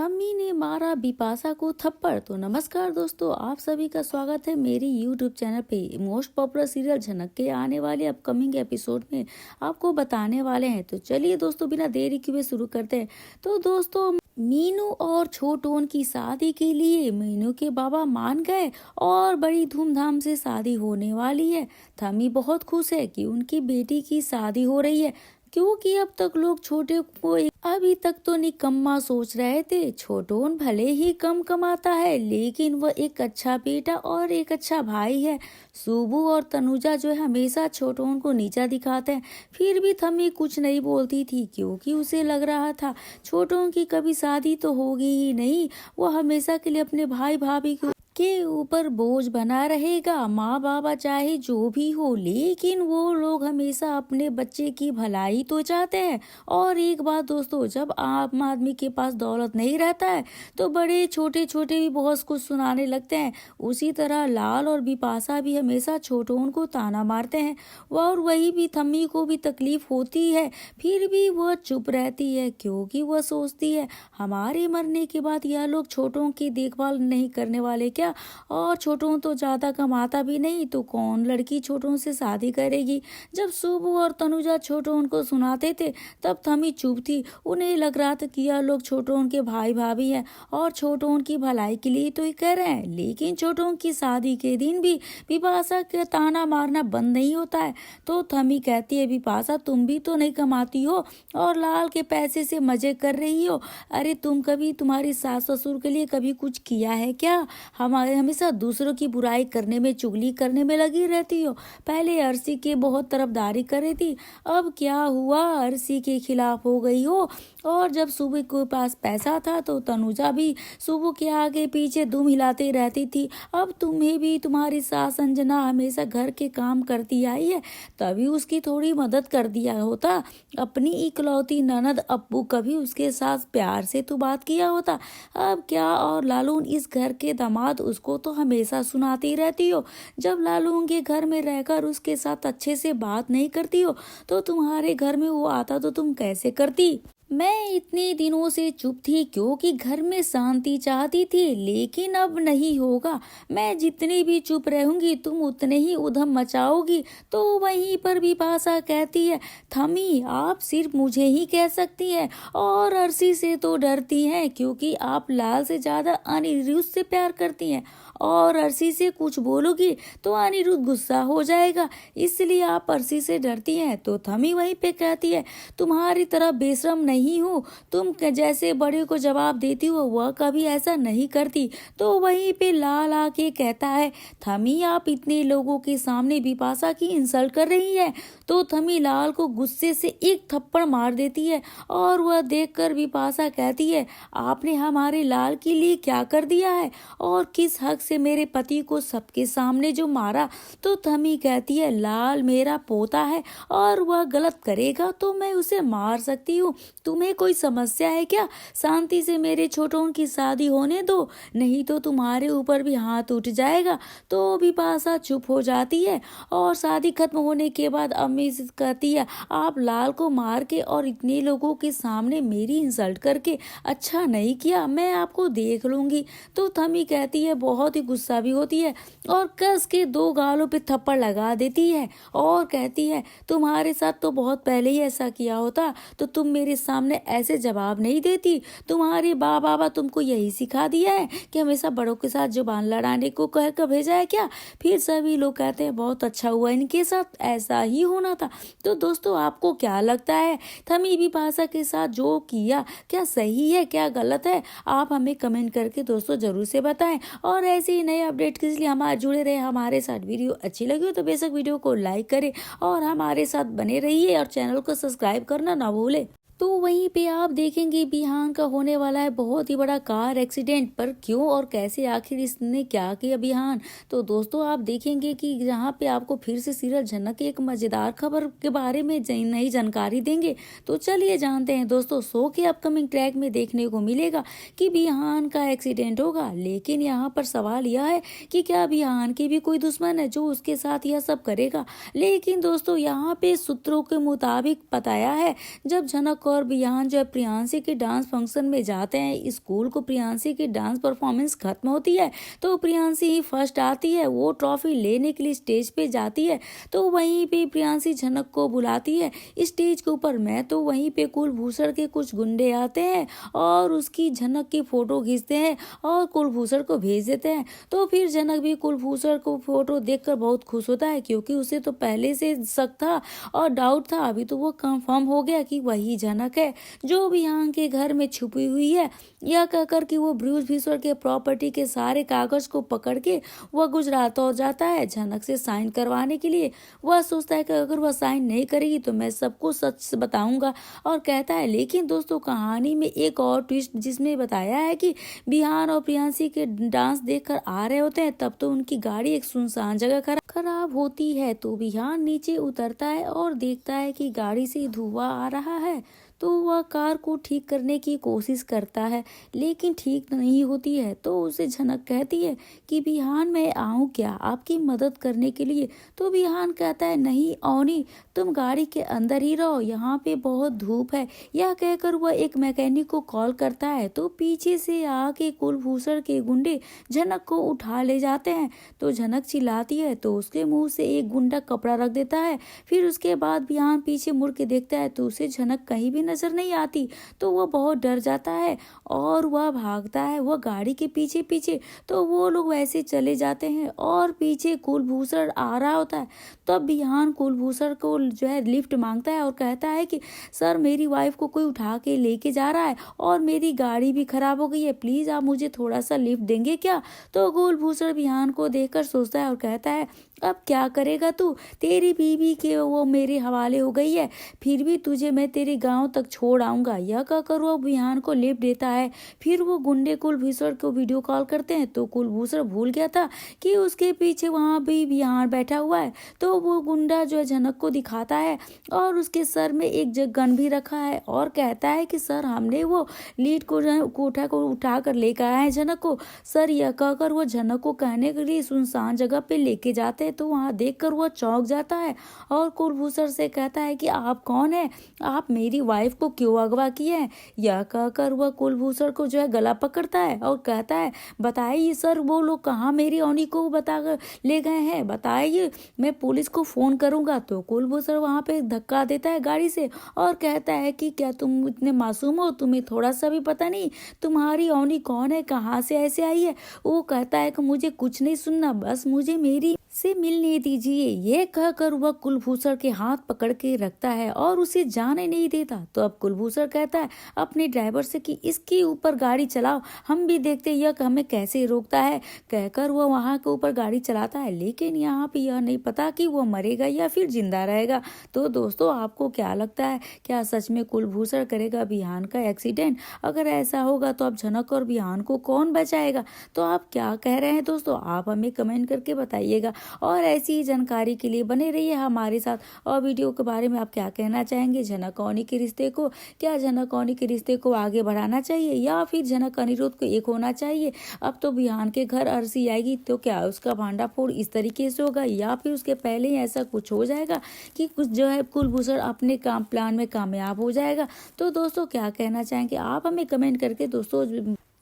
थम्मी ने मारा बिपाशा को थप्पड़। तो नमस्कार दोस्तों, आप सभी का स्वागत है मेरी यूट्यूब चैनल पे। मोस्ट पॉपुलर सीरियल झनक के आने वाले अपकमिंग एपिसोड में आपको बताने वाले हैं। तो चलिए दोस्तों, बिना देरी किए शुरू करते हैं। तो दोस्तों, मीनू और छोटोन की शादी के लिए मीनू के बाबा मान गए और बड़ी धूमधाम से शादी होने वाली है। थम्मी बहुत खुश है कि उनकी बेटी की शादी हो रही है, क्योंकि अब तक लोग छोटे को अभी तक तो निकम्मा सोच रहे थे। छोटोन भले ही कम कमाता है, लेकिन वह एक अच्छा बेटा और एक अच्छा भाई है। सुबू और तनुजा जो है हमेशा छोटोन को नीचा दिखाते हैं। फिर भी थम्मी कुछ नहीं बोलती थी, क्योंकि उसे लग रहा था छोटोन की कभी शादी तो होगी ही नहीं। वह हमेशा के लिए अपने भाई भाभी के ऊपर बोझ बना रहेगा। माँ बाबा चाहे जो भी हो, लेकिन वो लोग हमेशा अपने बच्चे की भलाई तो चाहते हैं। और एक बात दोस्तों, जब आम आदमी के पास दौलत नहीं रहता है तो बड़े छोटे छोटे भी बहुत कुछ सुनाने लगते हैं। उसी तरह लाल और बिपाशा भी हमेशा छोटोन को ताना मारते हैं, और वही भी थम्मी को भी तकलीफ होती है। फिर भी वह चुप रहती है, क्योंकि वह सोचती है हमारे मरने के बाद यह लोग छोटों की देखभाल नहीं करने वाले क्या। और छोटों तो ज्यादा कमाता भी नहीं, तो कौन लड़की छोटों से शादी करेगी। जब सुबू और तनुजा छोटों को सुनाते थे तब थम्मी चुप थी। उन्हें लग रहा था कि यह लोग छोटों के भाई भाभी हैं और छोटों की भलाई के लिए तो ये कह रहे हैं। लेकिन छोटों की शादी के दिन भी बिपाशा का ताना मारना बंद नहीं होता है। तो थम्मी कहती है, बिपाशा तुम भी तो नहीं कमाती हो और लाल के पैसे से मजे कर रही हो। अरे तुम कभी तुम्हारी सास ससुर के लिए कभी कुछ किया है क्या? हमारे हमेशा दूसरों की बुराई करने में, चुगली करने में लगी रहती हो। पहले अर्शी की बहुत तरफदारी कर रही थी, अब क्या हुआ, अर्शी के खिलाफ हो गई हो। और जब सुबह के पास पैसा था तो तनुजा भी सुबह के आगे पीछे दुम हिलाती रहती थी। अब तुम्हें भी तुम्हारी सास अंजना हमेशा घर के काम करती आई है, तभी उसकी थोड़ी मदद कर दिया होता। अपनी इकलौती ननद अप्पू कभी उसके साथ प्यार से तो बात किया होता। अब क्या, और लालून इस घर के दामाद, उसको तो हमेशा सुनाती रहती हो। जब लालून के घर में रहकर उसके साथ अच्छे से बात नहीं करती हो, तो तुम्हारे घर में वो आता तो तुम कैसे करती। मैं इतने दिनों से चुप थी क्योंकि घर में शांति चाहती थी, लेकिन अब नहीं होगा। मैं जितनी भी चुप रहूंगी तुम उतने ही उधम मचाओगी। तो वहीं पर बिपाशा कहती है, थम्मी आप सिर्फ मुझे ही कह सकती है और अर्शी से तो डरती हैं, क्योंकि आप लाल से ज्यादा अनिरुद्ध से प्यार करती हैं और अर्शी से कुछ बोलोगी तो अनिरुद्ध गुस्सा हो जाएगा, इसलिए आप अर्शी से डरती हैं। तो थम्मी वहीं पे कहती है, तुम्हारी तरह बेशरम नहीं हूँ, तुम जैसे बड़े को जवाब देती हो वह कभी ऐसा नहीं करती। तो वहीं पे लाल आके कहता है, थम्मी आप इतने लोगों के सामने बिपाशा की इंसल्ट कर रही है। तो थम्मी लाल को गुस्से से एक थप्पड़ मार देती है और वह देखकर बिपाशा कहती है, आपने हमारे लाल के लिए क्या कर दिया है और किस हक से मेरे पति को सबके सामने जो मारा। तो थम्मी कहती है, लाल मेरा पोता है और वह गलत करेगा तो मैं उसे मार सकती हूँ। तुम्हें कोई समस्या है क्या? शांति से मेरे छोटों की शादी होने दो, नहीं तो तुम्हारे ऊपर भी हाथ उठ जाएगा। तो बिपाशा चुप हो जाती है और शादी खत्म होने के बाद अम्मी कहती है, आप लाल को मार के और इतने लोगों के सामने मेरी इंसल्ट करके अच्छा नहीं किया, मैं आपको देख लूंगी। तो थम्मी कहती है, बहुत ही गुस्सा भी होती है और कस के दो गालों पे थप्पड़ लगा देती है और कहती है, तुम्हारे साथ तो बहुत पहले ही ऐसा किया होता तो तुम मेरे सामने ऐसे जवाब नहीं देती। तुम्हारे बाबा तुमको यही सिखा दिया है कि हमेशा बड़ों के साथ जुबान लड़ाने को कह कर भेजा है क्या? फिर सभी लोग कहते हैं, बहुत अच्छा हुआ, इनके साथ ऐसा ही होना था। तो दोस्तों, आपको क्या लगता है थम्मी बिपाशा के साथ जो किया क्या सही है क्या गलत है? आप हमें कमेंट करके दोस्तों जरूर से बताएं। और ऐसे ही नए अपडेट के लिए हमारे जुड़े रहे हमारे साथ। वीडियो अच्छी लगी हो तो बेशक वीडियो को लाइक करें और हमारे साथ बने रहिए और चैनल को सब्सक्राइब करना ना भूलें। तो वहीं पे आप देखेंगे बिहान का होने वाला है बहुत ही बड़ा कार एक्सीडेंट। पर क्यों और कैसे, आखिर इसने क्या किया बिहान? तो दोस्तों आप देखेंगे कि जहाँ पे आपको फिर से सीरियल झनक की एक मजेदार खबर के बारे में नई जानकारी देंगे। तो चलिए जानते हैं दोस्तों, शो के अपकमिंग ट्रैक में देखने को मिलेगा कि बिहान का एक्सीडेंट होगा। लेकिन यहाँ पर सवाल यह है कि क्या बिहान की भी कोई दुश्मन है जो उसके साथ यह सब करेगा? लेकिन दोस्तों यहाँ पे सूत्रों के मुताबिक बताया है, जब झनक और बियान जो है प्रियांशी के डांस फंक्शन में जाते हैं स्कूल को। प्रियांशी की डांस परफॉर्मेंस खत्म होती है तो प्रियांशी ही फर्स्ट आती है, वो ट्रॉफी लेने के लिए स्टेज पे जाती है। तो वहीं पे प्रियांशी झनक को बुलाती है स्टेज के ऊपर में। तो वहीं पे कुलभूषण के कुछ गुंडे आते हैं और उसकी झनक की फोटो खींचते हैं और कुलभूषण को भेज देते हैं। तो फिर झनक भी कुलभूषण को फोटो देखकर बहुत खुश होता है, क्योंकि उसे तो पहले से शक था और डाउट था, अभी तो वो कंफर्म हो गया कि वही झनक है जो बिहान के घर में छुपी हुई है। यह कहकर कि वो ब्रूस फिशर के प्रॉपर्टी के सारे कागज को पकड़ के वह गुजरात हो जाता है झनक से साइन करवाने के लिए। वह सोचता है कि अगर वह साइन नहीं करेगी तो मैं सबको सच बताऊंगा, और कहता है। लेकिन दोस्तों कहानी में एक और ट्विस्ट जिसमें बताया है कि बिहान और प्रियांशी के डांस देखकर आ रहे होते हैं, तब तो उनकी गाड़ी एक सुनसान जगह खराब होती है। तो बिहान नीचे उतरता है और देखता है कि गाड़ी से धुआं आ रहा है। तो वह कार को ठीक करने की कोशिश करता है लेकिन ठीक नहीं होती है। तो उसे झनक कहती है कि बिहान मैं आऊँ क्या आपकी मदद करने के लिए। तो बिहान कहता है नहीं औनी, तुम गाड़ी के अंदर ही रहो, यहाँ पे बहुत धूप है। यह कहकर वह एक मैकेनिक को कॉल करता है। तो पीछे से आके कुलभूषण के गुंडे झनक को उठा ले जाते हैं। तो झनक चिल्लाती है तो उसके मुंह से एक गुंडा कपड़ा रख देता है। फिर उसके बाद बिहान पीछे मुड़ के देखता है तो उसे झनक कहीं भी नजर नहीं आती। तो वह बहुत डर जाता है और वह भागता है वह गाड़ी के पीछे पीछे। तो वो लोग वैसे चले जाते हैं और पीछे कुलभूषण आ रहा होता है। तब बिहान कुलभूषण को जो है लिफ्ट मांगता है और कहता है कि सर मेरी वाइफ को कोई उठा के लेके जा रहा है और मेरी गाड़ी भी खराब हो गई है, प्लीज आप मुझे थोड़ा सा लिफ्ट देंगे क्या। तो कुलभूषण बिहान को देखकर सोचता है और कहता है अब क्या करेगा तू, तेरी बीवी के वो मेरे हवाले हो गई है, फिर भी तुझे मैं तेरे गांव तक छोड़ आऊंगा। यह कहकर वो बिहान को लिफ्ट देता है। फिर वो गुंडे कुलभूषण को वीडियो कॉल करते हैं। तो कुलभूषण भूल गया था कि उसके पीछे वहां भी बिहान बैठा हुआ है। तो वो गुंडा जो है झनक को दिखाता है और उसके सर में एक गन भी रखा है और कहता है कि सर हमने वो लीड को उठा कर लेकर आए हैं झनक को। सर यह कहकर वो झनक को कहने के लिए सुनसान जगह पे लेके जाते हैं। तो वहां देखकर वह चौंक जाता है और कुलभूषण से कहता है कि आप कौन है, आप मेरी वाइफ को क्यों अगवा किए हैं। यह कहकर वह कुलभूषण को जो है गला पकड़ता है और कहता है बताइए सर वो लोग कहाँ मेरी औनी को बताकर ले गए हैं, बताइए मैं पुलिस को फोन करूंगा। तो कुलभूषण वहां पे धक्का देता है गाड़ी से और कहता है कि क्या तुम इतने मासूम हो, तुम्हें थोड़ा सा भी पता नहीं तुम्हारी औनी कौन है, कहाँ से ऐसे आई है। वो कहता है कि मुझे कुछ नहीं सुनना, बस मुझे मेरी से मिलने दीजिए। ये कहकर वह कुलभूषण के हाथ पकड़ के रखता है और उसे जाने नहीं देता। तो अब कुलभूषण कहता है अपने ड्राइवर से कि इसके ऊपर गाड़ी चलाओ, हम भी देखते यह हमें कैसे रोकता है। कहकर वह वहां के ऊपर गाड़ी चलाता है, लेकिन यहाँ पे यह नहीं पता कि वो मरेगा या फिर जिंदा रहेगा। तो दोस्तों आपको क्या लगता है, क्या सच में कुलभूषण करेगा बिहान का एक्सीडेंट? अगर ऐसा होगा तो अब झनक और बिहान को कौन बचाएगा? तो आप क्या कह रहे हैं दोस्तों, आप हमें कमेंट करके बताइएगा। और ऐसी ही जानकारी के लिए बने रहिए हमारे साथ। और वीडियो के बारे में आप क्या कहना चाहेंगे, झनक औनी के रिश्ते को, क्या झनक औनी के रिश्ते को आगे बढ़ाना चाहिए या फिर झनक अनिरुद्ध को एक होना चाहिए? अब तो बिहान के घर अर्शी आएगी तो क्या उसका भांडाफोड़ इस तरीके से होगा या फिर उसके पहले ही ऐसा कुछ हो जाएगा कि कुछ जो है कुलभूषण अपने काम प्लान में कामयाब हो जाएगा? तो दोस्तों क्या कहना चाहेंगे आप हमें कमेंट करके दोस्तों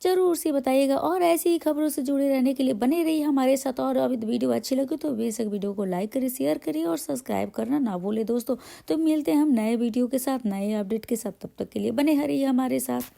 जरूर से बताइएगा। और ऐसी ही खबरों से जुड़े रहने के लिए बने रहिए हमारे साथ। और अभी वीडियो अच्छी लगी तो बेशक वीडियो को लाइक करिए, शेयर करिए और सब्सक्राइब करना ना भूले दोस्तों। तो मिलते हैं हम नए वीडियो के साथ, नए अपडेट के साथ, तब तक के लिए बने रहिए हमारे साथ।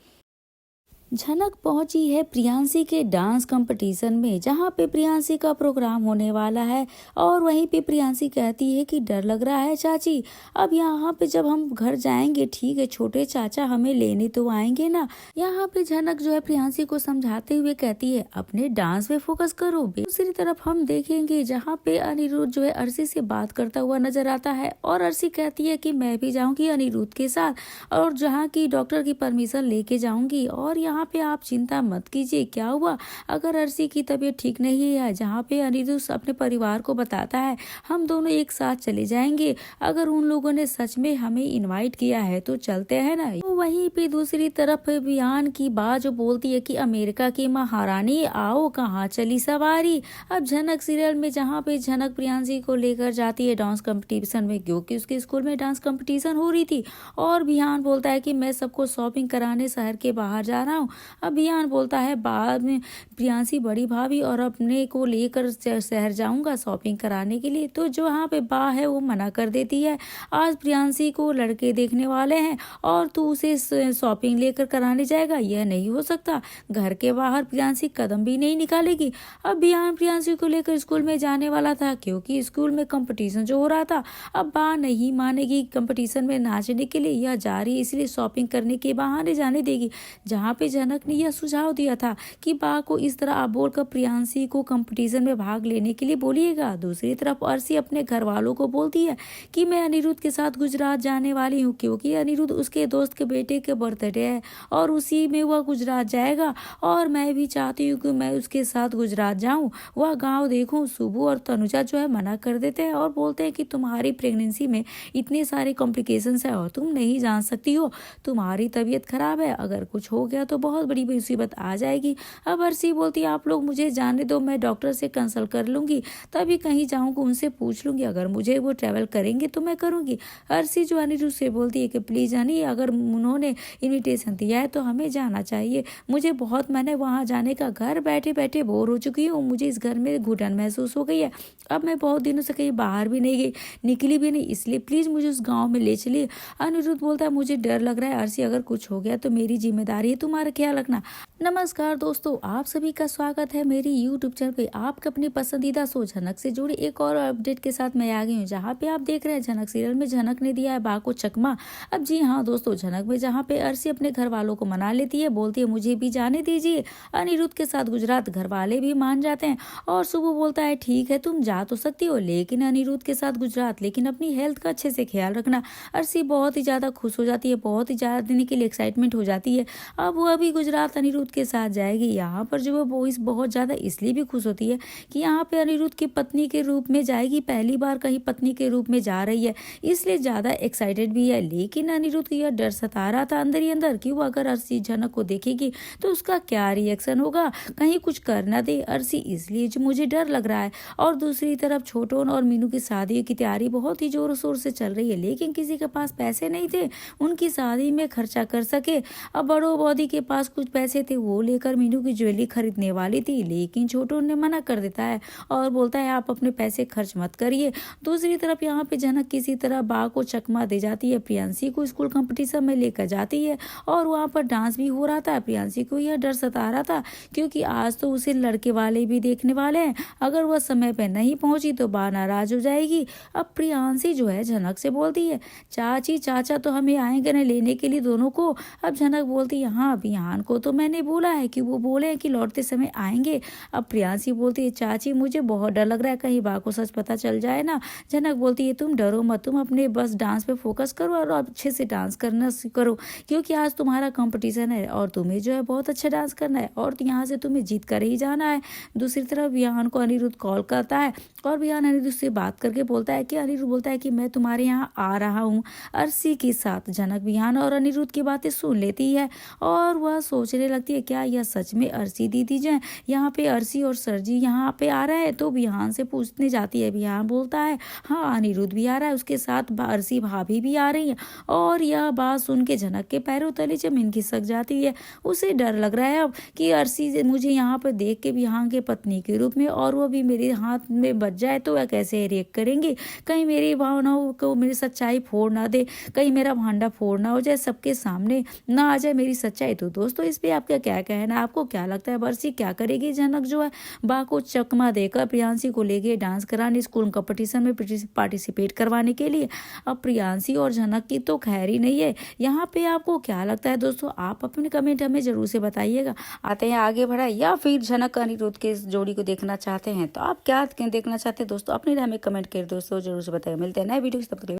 झनक पहुंची है प्रियांशी के डांस कंपटीशन में, जहां पे प्रियांशी का प्रोग्राम होने वाला है। और वहीं पे प्रियांशी कहती है कि डर लग रहा है चाची, अब यहाँ पे जब हम घर जाएंगे ठीक है छोटे चाचा हमें लेने तो आएंगे ना। यहाँ पे झनक जो है प्रियांशी को समझाते हुए कहती है अपने डांस पे फोकस करो। दूसरी तरफ हम देखेंगे जहाँ पे अनिरुद्ध जो है अर्शी से बात करता हुआ नजर आता है और अर्शी कहती है कि मैं भी जाऊंगी अनिरुद्ध के साथ और जहाँ की डॉक्टर की परमिशन लेके जाऊंगी। और यहाँ यहाँ पे आप चिंता मत कीजिए। क्या हुआ? अगर अर्शी की तबीयत ठीक नहीं है, जहाँ पे अनिरुद्ध अपने परिवार को बताता है हम दोनों एक साथ चले जाएंगे। अगर उन लोगों ने सच में हमें इनवाइट किया है तो चलते हैं ना। तो वहीं पे दूसरी तरफ बियान की बात जो बोलती है कि अमेरिका की महारानी आओ कहाँ चली सवारी। अब झनक सीरियल में जहाँ पे झनक प्रियांशी को लेकर जाती है डांस कंपटीशन में, क्योंकि उसके स्कूल में डांस कंपटीशन हो रही थी, और बियान बोलता है कि मैं सबको शॉपिंग कराने शहर के बाहर जा रहा हूँ। अब बियान बोलता है बाद में प्रियांशी बड़ी भाभी और अपने को लेकर शहर जाऊंगा शॉपिंग कराने के लिए। तो जो वहाँ पे बा है वो मना कर देती है, आज प्रियांशी को लड़के देखने वाले हैं और तू उसे शॉपिंग लेकर कराने जाएगा, यह नहीं हो सकता। घर के बाहर प्रियांशी कदम भी नहीं निकालेगी। अब बियान प्रियांशी को लेकर स्कूल में जाने वाला था, क्योंकि स्कूल में कंपटीशन जो हो रहा था। अब बा नहीं मानेगी कंपटीशन में नाचने के लिए, यह जा रही इसलिए शॉपिंग करने के बहाने जाने देगी। जहाँ पे जनक ने यह सुझाव दिया था कि बा को इस तरह आप बोलकर प्रियांशी को कंपटीशन में भाग लेने के लिए बोलिएगा। दूसरी तरफ अर्शी अपने घर वालों को बोलती है कि मैं अनिरुद्ध के साथ गुजरात जाने वाली हूँ, क्योंकि अनिरुद्ध उसके दोस्त के बेटे के बर्थडे है और उसी में वह गुजरात जाएगा, और मैं भी चाहती हूँ कि मैं उसके साथ गुजरात जाऊँ, वह गाँव देखूँ। सुबू और तनुजा जो है मना कर देते हैं और बोलते हैं कि तुम्हारी प्रेगनेंसी में इतने सारे कॉम्प्लिकेशंस है और तुम नहीं जान सकती हो, तुम्हारी तबीयत खराब है, अगर कुछ हो गया तो बहुत बड़ी मुसीबत आ जाएगी। अब अर्शी बोलती है आप लोग मुझे जाने दो, मैं डॉक्टर से कंसल्ट कर लूंगी, तभी कहीं जाऊंगी उनसे पूछ लूंगी, अगर मुझे वो ट्रैवल करेंगे तो मैं करूंगी। अर्शी जो अनिरुद्ध से बोलती है कि प्लीज अनी, अगर उन्होंने इन्विटेशन दिया है तो हमें जाना चाहिए, मुझे बहुत मैंने वहाँ जाने का घर बैठे बैठे बोर हो चुकी हूँ, मुझे इस घर में घुटन महसूस हो गई है, अब मैं बहुत दिनों से कहीं बाहर भी नहीं गई, निकली भी नहीं, इसलिए प्लीज मुझे उस गाँव में ले चलिए। अनिरुद्ध बोलता है मुझे डर लग रहा है अर्शी, अगर कुछ हो गया तो मेरी जिम्मेदारी है, तुम्हारा ख्याल रखना। नमस्कार दोस्तों, आप सभी का स्वागत है मेरी यूट्यूब चैनल पे। आपके अपनी पसंदीदा शो झनक से जुड़ी एक और अपडेट के साथ मैं आ गई हूँ, जहाँ पे आप देख रहे हैं झनक सीरियल में झनक ने दिया है बा को चकमा। अब जी हाँ दोस्तों, झनक में जहाँ पे अर्शी अपने घर वालों को मना लेती है, बोलती है मुझे भी जाने दीजिए अनिरुद्ध के साथ गुजरात, घर वाले भी मान जाते हैं और सुबह बोलता है ठीक है तुम जा तो सकती हो लेकिन अनिरुद्ध के साथ गुजरात, लेकिन अपनी हेल्थ का अच्छे से ख्याल रखना। अर्शी बहुत ही ज्यादा खुश हो जाती है, बहुत ही ज्यादा देने के लिए एक्साइटमेंट हो जाती है। अब वो अभी गुजरात अनिरुद्ध के साथ जाएगी। यहाँ पर जो वो इस बहुत ज्यादा इसलिए भी खुश होती है कि यहाँ पे अनिरुद्ध की पत्नी के रूप में जाएगी, पहली बार कहीं पत्नी के रूप में जा रही है, इसलिए ज्यादा एक्साइटेड भी है। लेकिन अनिरुद्ध को यह डर सता रहा था अंदर ही अंदर कि वो अगर अर्शी झनक को देखेगी तो उसका क्या रिएक्शन होगा, कहीं कुछ कर ना दे अर्शी, इसलिए जो मुझे डर लग रहा है। और दूसरी तरफ छोटोन और मीनू की शादी की तैयारी बहुत ही जोरों शोर से चल रही है, लेकिन किसी के पास पैसे नहीं थे उनकी शादी में खर्चा कर सके। अब बड़ो बॉडी के पास कुछ पैसे थे, वो लेकर मीनू की ज्वेलरी खरीदने वाली थी, लेकिन छोटू ने मना कर देता है और बोलता है आप अपने पैसे खर्च मत करिए। दूसरी तरफ यहाँ पे झनक किसी तरह बा को चकमा दे जाती है, प्रियांशी को स्कूल कंपटीशन में लेकर जाती है और वहाँ पर डांस भी हो रहा था। प्रियांशी को यह डर सता रहा था क्योंकि आज तो उसे लड़के वाले भी देखने वाले हैं, अगर वह समय पर नहीं पहुंची तो बा नाराज हो जाएगी। अब प्रियांशी जो है झनक से बोलती है चाची चाचा तो हमें आएंगे न लेने के लिए दोनों को। अब झनक बोलती है हाँ बिहान को तो मैंने बोला है कि वो बोले हैं कि लौटते समय आएंगे। अब प्रियांशी बोलती है चाची मुझे बहुत डर लग रहा है, कहीं बा को सच पता चल जाए ना। झनक बोलती है तुम डरो मत, तुम अपने बस डांस पे फोकस करो और अच्छे से डांस करना करो, क्योंकि आज तुम्हारा कंपटीशन है और तुम्हें जो है बहुत अच्छा डांस करना है और यहाँ से तुम्हें जीत कर ही जाना है। दूसरी तरफ बिहान को अनिरुद्ध कॉल करता है और बिहान अनिरुद्ध से बात करके बोलता है कि अनिरुद्ध बोलता है कि मैं तुम्हारे यहाँ आ रहा हूँ अर्शी के साथ। झनक बिहान और अनिरुद्ध की बातें सुन लेती है और वह सोचने लगती है क्या यह सच में अर्शी दीदी जो यहाँ पे अर्शी और सर जी यहाँ पे आ रहा है। तो बिहान से पूछने जाती है, बिहान बोलता है हाँ अनिरुद्ध भी आ रहा है, उसके साथ अर्शी भाभी भी आ रही है। और यह बात सुन के झनक के पैरों तले जमीन खिसक जाती है, उसे डर लग रहा है अब कि अर्शी मुझे यहाँ पर देख के बिहान के पत्नी के रूप में और वो भी मेरे हाथ में बच जाए तो वह कैसे रिएक्ट करेंगे, कहीं मेरी भावनाओं को मेरी सच्चाई फोड़ ना दे, कहीं मेरा भांडा फोड़ ना हो जाए, सबके सामने ना आ जाए मेरी सच्चाई। तो दोस्तों इस पे आपका क्या कहना है, आपको क्या लगता है अर्शी क्या करेगी। झनक जो है बा को चकमा देकर प्रियांशी को ले गए डांस कराने, स्कूल कंपटीशन में पार्टिसिपेट करवाने के लिए। अब प्रियांशी और झनक की तो खैर ही नहीं है। यहाँ पे आपको क्या लगता है दोस्तों, आप अपने कमेंट हमें जरूर से बताइएगा। आते हैं आगे बढ़ा या फिर झनक अनिरुद्ध के जोड़ी को देखना चाहते हैं, तो आप क्या देखना चाहते हैं दोस्तों, अपने हमें कमेंट कर दोस्तों जरूर से बताइए। मिलते हैं नए वीडियो से, तब तक के लिए।